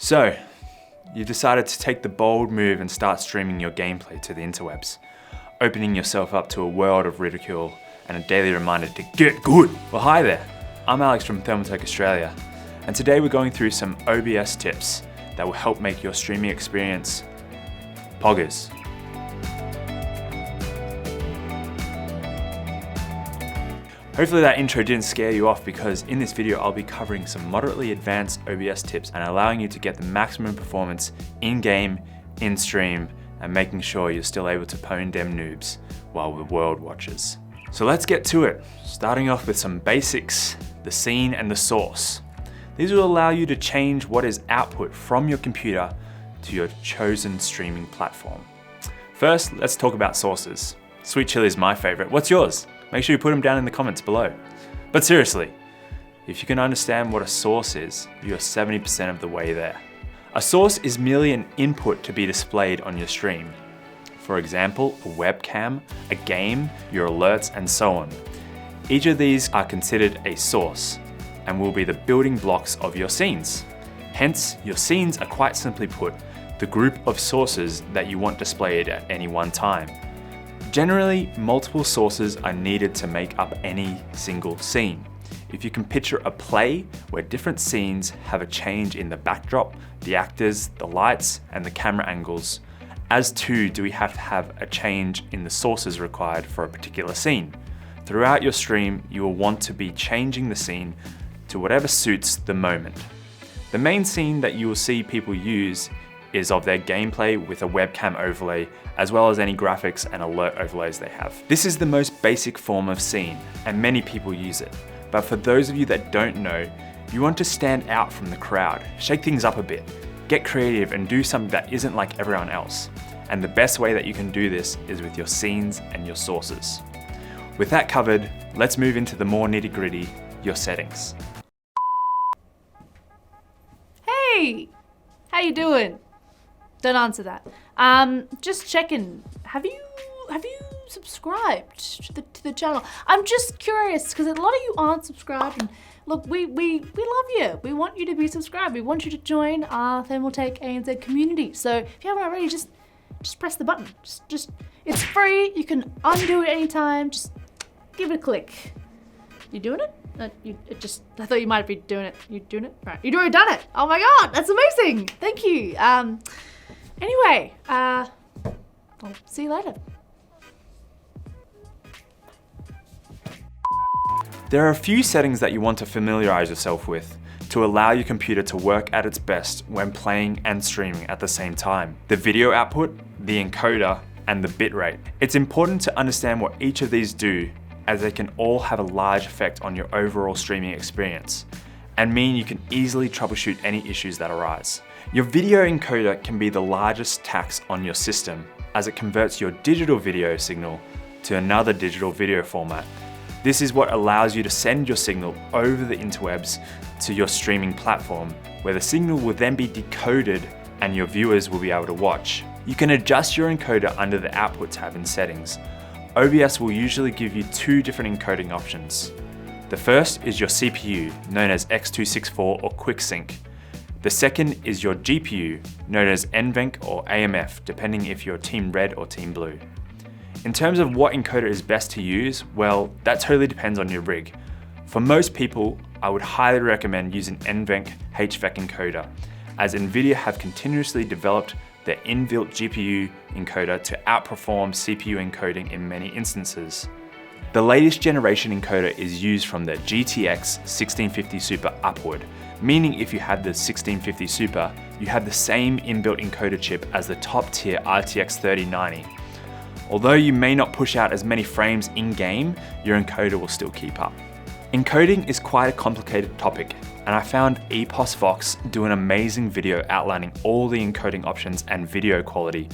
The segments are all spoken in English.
So, you've decided to take the bold move and start streaming your gameplay to the interwebs, opening yourself up to a world of ridicule and a daily reminder to get good. Well, hi there, I'm Alex from Thermaltech Australia, and today we're going through some OBS tips that will help make your streaming experience poggers. Hopefully that intro didn't scare you off, because in this video I'll be covering some moderately advanced OBS tips and allowing you to get the maximum performance in-game, in-stream, and making sure you're still able to pwn dem noobs while the world watches. So let's get to it, starting off with some basics, the scene and the source. These will allow you to change what is output from your computer to your chosen streaming platform. First, let's talk about sources. Sweet chili is my favorite. What's yours? Make sure you put them down in the comments below. But seriously, if you can understand what a source is, you're 70% of the way there. A source is merely an input to be displayed on your stream. For example, a webcam, a game, your alerts, and so on. Each of these are considered a source and will be the building blocks of your scenes. Hence, your scenes are quite simply put, the group of sources that you want displayed at any one time. Generally, multiple sources are needed to make up any single scene. If you can picture a play where different scenes have a change in the backdrop, the actors, the lights, and the camera angles, as too do we have to have a change in the sources required for a particular scene. Throughout your stream, you will want to be changing the scene to whatever suits the moment. The main scene that you will see people use is of their gameplay with a webcam overlay, as well as any graphics and alert overlays they have. This is the most basic form of scene, and many people use it. But for those of you that don't know, you want to stand out from the crowd, shake things up a bit, get creative and do something that isn't like everyone else. And the best way that you can do this is with your scenes and your sources. With that covered, let's move into the more nitty gritty, your settings. Hey, how you doing? Don't answer that. Just checking. Have you subscribed to the channel? I'm just curious because a lot of you aren't subscribed. And look, we love you. We want you to be subscribed. We want you to join our Thermaltech ANZ community. So if you haven't already, just press the button. Just it's free. You can undo it anytime. Just give it a click. You doing it? I thought you might be doing it. You doing it? Right. You've already done it. Oh my God, that's amazing. Thank you. Anyway, I'll see you later. There are a few settings that you want to familiarize yourself with to allow your computer to work at its best when playing and streaming at the same time. The video output, the encoder, and the bitrate. It's important to understand what each of these do, as they can all have a large effect on your overall streaming experience, and mean you can easily troubleshoot any issues that arise. Your video encoder can be the largest tax on your system, as it converts your digital video signal to another digital video format. This is what allows you to send your signal over the interwebs to your streaming platform, where the signal will then be decoded and your viewers will be able to watch. You can adjust your encoder under the Output tab in Settings. OBS will usually give you two different encoding options. The first is your CPU, known as X264 or QuickSync. The second is your GPU, known as NVENC or AMF, depending if you're Team Red or Team Blue. In terms of what encoder is best to use, well, that totally depends on your rig. For most people, I would highly recommend using NVENC HVAC encoder, as NVIDIA have continuously developed their inbuilt GPU encoder to outperform CPU encoding in many instances. The latest generation encoder is used from the GTX 1650 Super upward, meaning if you have the 1650 Super, you have the same inbuilt encoder chip as the top tier RTX 3090. Although you may not push out as many frames in-game, your encoder will still keep up. Encoding is quite a complicated topic, and I found Epos Vox do an amazing video outlining all the encoding options and video quality.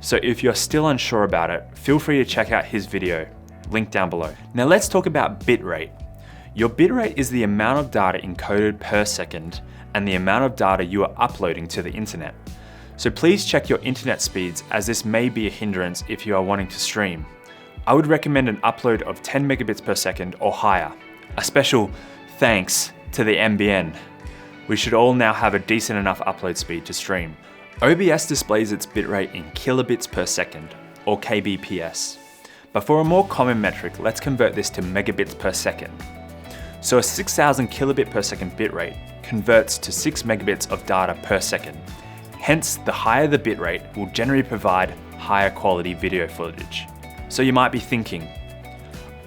So if you're still unsure about it, feel free to check out his video, link down below. Now let's talk about bitrate. Your bitrate is the amount of data encoded per second and the amount of data you are uploading to the internet. So please check your internet speeds, as this may be a hindrance if you are wanting to stream. I would recommend an upload of 10 megabits per second or higher. A special thanks to the NBN. we should all now have a decent enough upload speed to stream. OBS displays its bitrate in kilobits per second, or kbps. But for a more common metric, let's convert this to megabits per second. So a 6000 kilobit per second bitrate converts to 6 megabits of data per second. Hence, the higher the bitrate will generally provide higher quality video footage. So you might be thinking,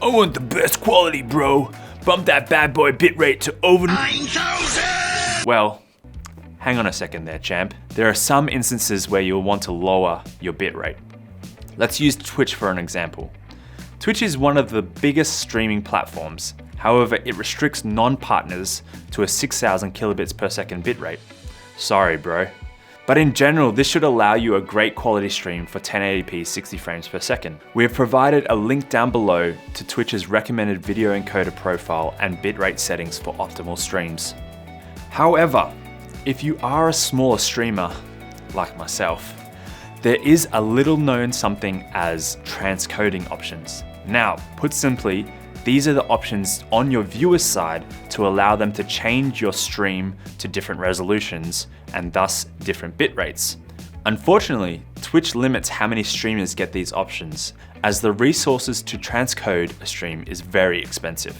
I want the best quality, bro. Bump that bad boy bitrate to over 9,000! Well, hang on a second there, champ. There are some instances where you'll want to lower your bitrate. Let's use Twitch for an example. Twitch is one of the biggest streaming platforms. However, it restricts non-partners to a 6000 kilobits per second bitrate. Sorry, bro. But in general, this should allow you a great quality stream for 1080p 60 frames per second. We have provided a link down below to Twitch's recommended video encoder profile and bitrate settings for optimal streams. However, if you are a smaller streamer, like myself, there is a little known something as transcoding options. Now, put simply, these are the options on your viewer's side to allow them to change your stream to different resolutions and thus different bit rates. Unfortunately, Twitch limits how many streamers get these options, as the resources to transcode a stream is very expensive.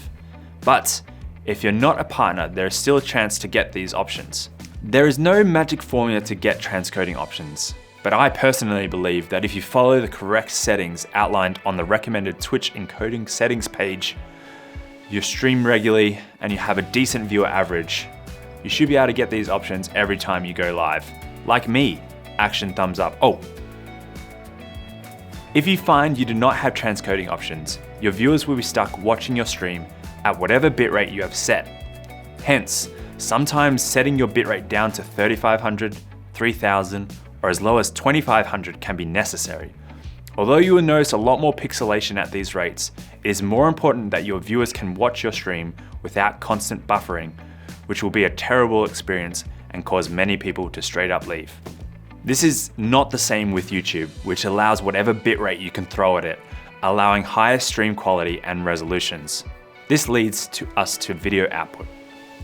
But if you're not a partner, there is still a chance to get these options. There is no magic formula to get transcoding options, but I personally believe that if you follow the correct settings outlined on the recommended Twitch encoding settings page, you stream regularly and you have a decent viewer average, you should be able to get these options every time you go live. Like me, action thumbs up. Oh. If you find you do not have transcoding options, your viewers will be stuck watching your stream at whatever bitrate you have set. Hence, sometimes setting your bitrate down to 3500, 3000, or as low as 2500 can be necessary. Although you will notice a lot more pixelation at these rates, it is more important that your viewers can watch your stream without constant buffering, which will be a terrible experience and cause many people to straight up leave. This is not the same with YouTube, which allows whatever bitrate you can throw at it, allowing higher stream quality and resolutions. This leads us to video output.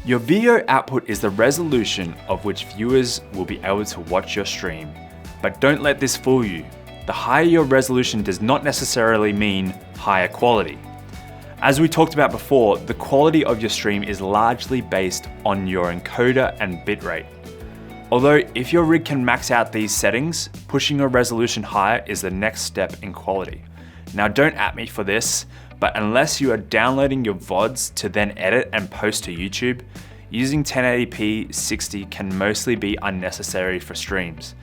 Your video output is the resolution of which viewers will be able to watch your stream. But don't let this fool you. The higher your resolution does not necessarily mean higher quality. As we talked about before, the quality of your stream is largely based on your encoder and bitrate. Although if your rig can max out these settings, pushing your resolution higher is the next step in quality. Now don't at me for this, but unless you are downloading your VODs to then edit and post to YouTube, using 1080p 60 can mostly be unnecessary for streams,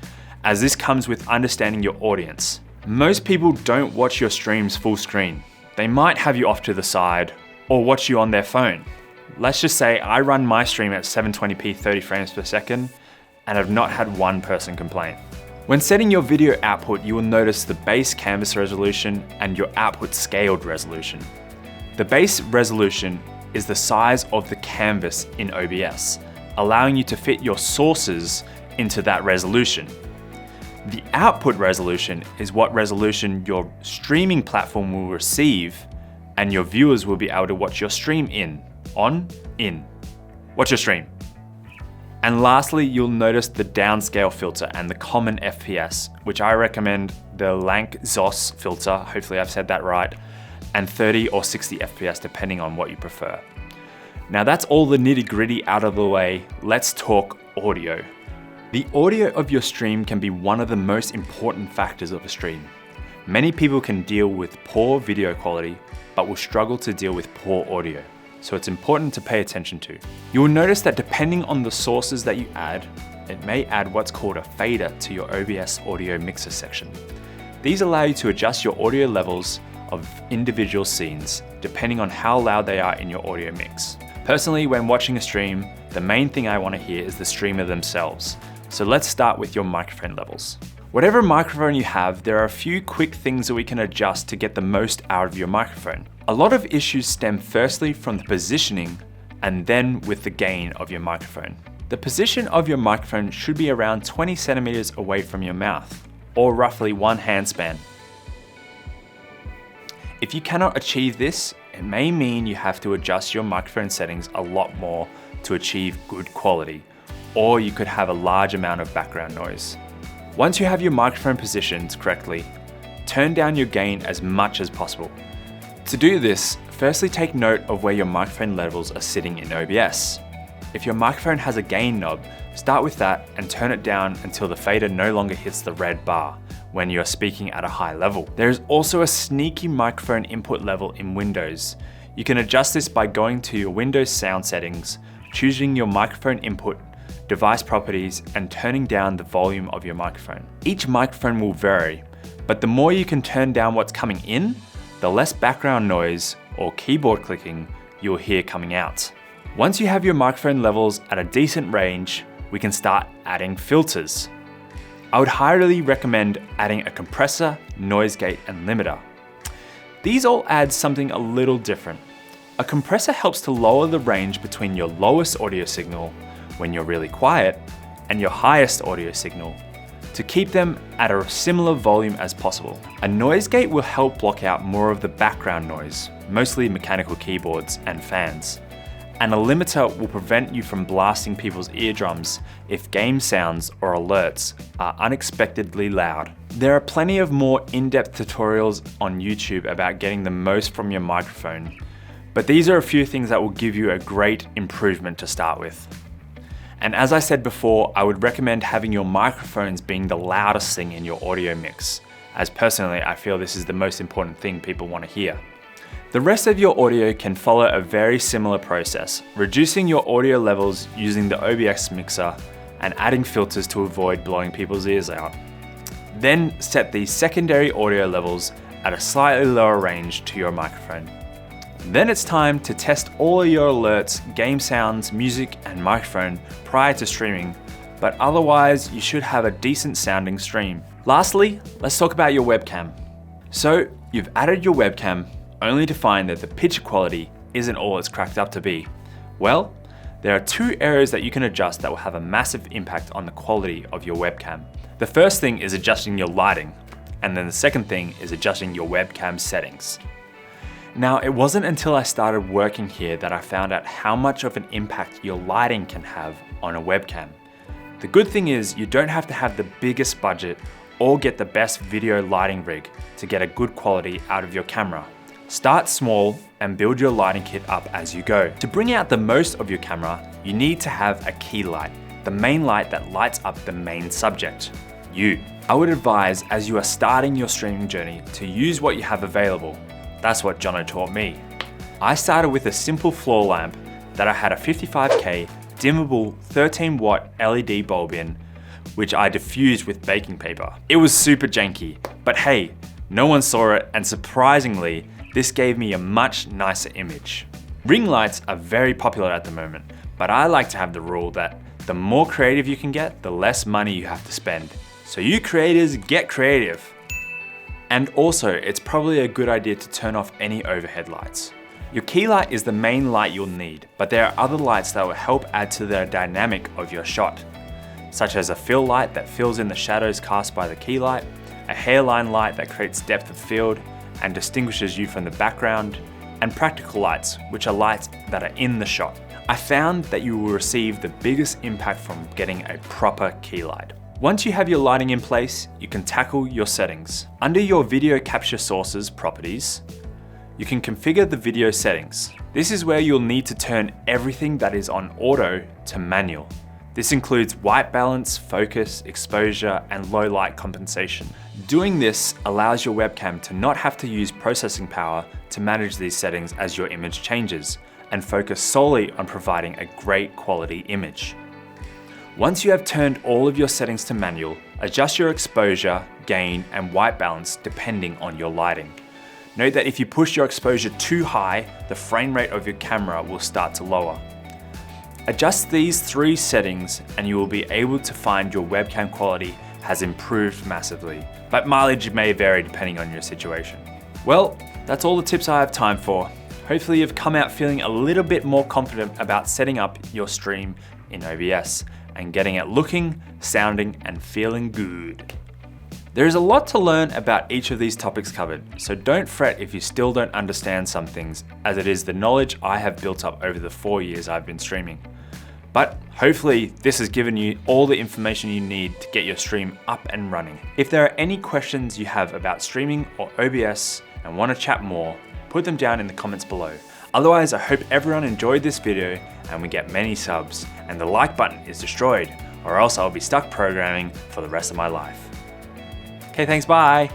as this comes with understanding your audience. Most people don't watch your streams full screen. They might have you off to the side or watch you on their phone. Let's just say I run my stream at 720p 30 frames per second and have not had one person complain. When setting your video output, you will notice the base canvas resolution and your output scaled resolution. The base resolution is the size of the canvas in OBS, allowing you to fit your sources into that resolution. The output resolution is what resolution your streaming platform will receive and your viewers will be able to watch your stream in. Watch your stream. And lastly, you'll notice the downscale filter and the common FPS, which I recommend the Lank Zos filter, hopefully I've said that right, and 30 or 60 FPS depending on what you prefer. Now that's all the nitty gritty out of the way, let's talk audio. The audio of your stream can be one of the most important factors of a stream. Many people can deal with poor video quality, but will struggle to deal with poor audio. So it's important to pay attention to. You will notice that depending on the sources that you add, it may add what's called a fader to your OBS audio mixer section. These allow you to adjust your audio levels of individual scenes, depending on how loud they are in your audio mix. Personally, when watching a stream, the main thing I want to hear is the streamer themselves. So let's start with your microphone levels. Whatever microphone you have, there are a few quick things that we can adjust to get the most out of your microphone. A lot of issues stem firstly from the positioning and then with the gain of your microphone. The position of your microphone should be around 20 centimeters away from your mouth, or roughly one hand span. If you cannot achieve this, it may mean you have to adjust your microphone settings a lot more to achieve good quality, or you could have a large amount of background noise. Once you have your microphone positioned correctly, turn down your gain as much as possible. To do this, firstly take note of where your microphone levels are sitting in OBS. If your microphone has a gain knob, start with that and turn it down until the fader no longer hits the red bar when you are speaking at a high level. There is also a sneaky microphone input level in Windows. You can adjust this by going to your Windows sound settings, choosing your microphone input, device properties, and turning down the volume of your microphone. Each microphone will vary, but the more you can turn down what's coming in, the less background noise or keyboard clicking you'll hear coming out. Once you have your microphone levels at a decent range, we can start adding filters. I would highly recommend adding a compressor, noise gate, and limiter. These all add something a little different. A compressor helps to lower the range between your lowest audio signal when you're really quiet and your highest audio signal to keep them at a similar volume as possible. A noise gate will help block out more of the background noise, mostly mechanical keyboards and fans. And a limiter will prevent you from blasting people's eardrums if game sounds or alerts are unexpectedly loud. There are plenty of more in-depth tutorials on YouTube about getting the most from your microphone, but these are a few things that will give you a great improvement to start with. And as I said before, I would recommend having your microphones being the loudest thing in your audio mix, as personally I feel this is the most important thing people want to hear. The rest of your audio can follow a very similar process, reducing your audio levels using the OBS mixer and adding filters to avoid blowing people's ears out. Then set these secondary audio levels at a slightly lower range to your microphone. Then it's time to test all of your alerts, game sounds, music, and microphone prior to streaming, but otherwise you should have a decent sounding stream. Lastly, let's talk about your webcam. So you've added your webcam only to find that the picture quality isn't all it's cracked up to be. Well, there are two areas that you can adjust that will have a massive impact on the quality of your webcam. The first thing is adjusting your lighting, and then the second thing is adjusting your webcam settings. Now, it wasn't until I started working here that I found out how much of an impact your lighting can have on a webcam. The good thing is you don't have to have the biggest budget or get the best video lighting rig to get a good quality out of your camera. Start small and build your lighting kit up as you go. To bring out the most of your camera, you need to have a key light, the main light that lights up the main subject, you. I would advise, as you are starting your streaming journey, to use what you have available. That's what Jono taught me. I started with a simple floor lamp that I had a 55K dimmable 13-watt LED bulb in, which I diffused with baking paper. It was super janky, but hey, no one saw it, and surprisingly, this gave me a much nicer image. Ring lights are very popular at the moment, but I like to have the rule that the more creative you can get, the less money you have to spend. So you creators, get creative. And also, it's probably a good idea to turn off any overhead lights. Your key light is the main light you'll need, but there are other lights that will help add to the dynamic of your shot, such as a fill light that fills in the shadows cast by the key light, a hairline light that creates depth of field and distinguishes you from the background, and practical lights, which are lights that are in the shot. I found that you will receive the biggest impact from getting a proper key light. Once you have your lighting in place, you can tackle your settings. Under your video capture sources properties, you can configure the video settings. This is where you'll need to turn everything that is on auto to manual. This includes white balance, focus, exposure, and low light compensation. Doing this allows your webcam to not have to use processing power to manage these settings as your image changes, and focus solely on providing a great quality image. Once you have turned all of your settings to manual, adjust your exposure, gain, and white balance depending on your lighting. Note that if you push your exposure too high, the frame rate of your camera will start to lower. Adjust these three settings and you will be able to find your webcam quality has improved massively, but mileage may vary depending on your situation. Well, that's all the tips I have time for. Hopefully you've come out feeling a little bit more confident about setting up your stream in OBS and getting it looking, sounding, and feeling good. There is a lot to learn about each of these topics covered, so don't fret if you still don't understand some things, as it is the knowledge I have built up over the 4 years I've been streaming. But hopefully this has given you all the information you need to get your stream up and running. If there are any questions you have about streaming or OBS and want to chat more, put them down in the comments below. Otherwise, I hope everyone enjoyed this video and we get many subs and the like button is destroyed, or else I'll be stuck programming for the rest of my life. Okay, thanks, bye.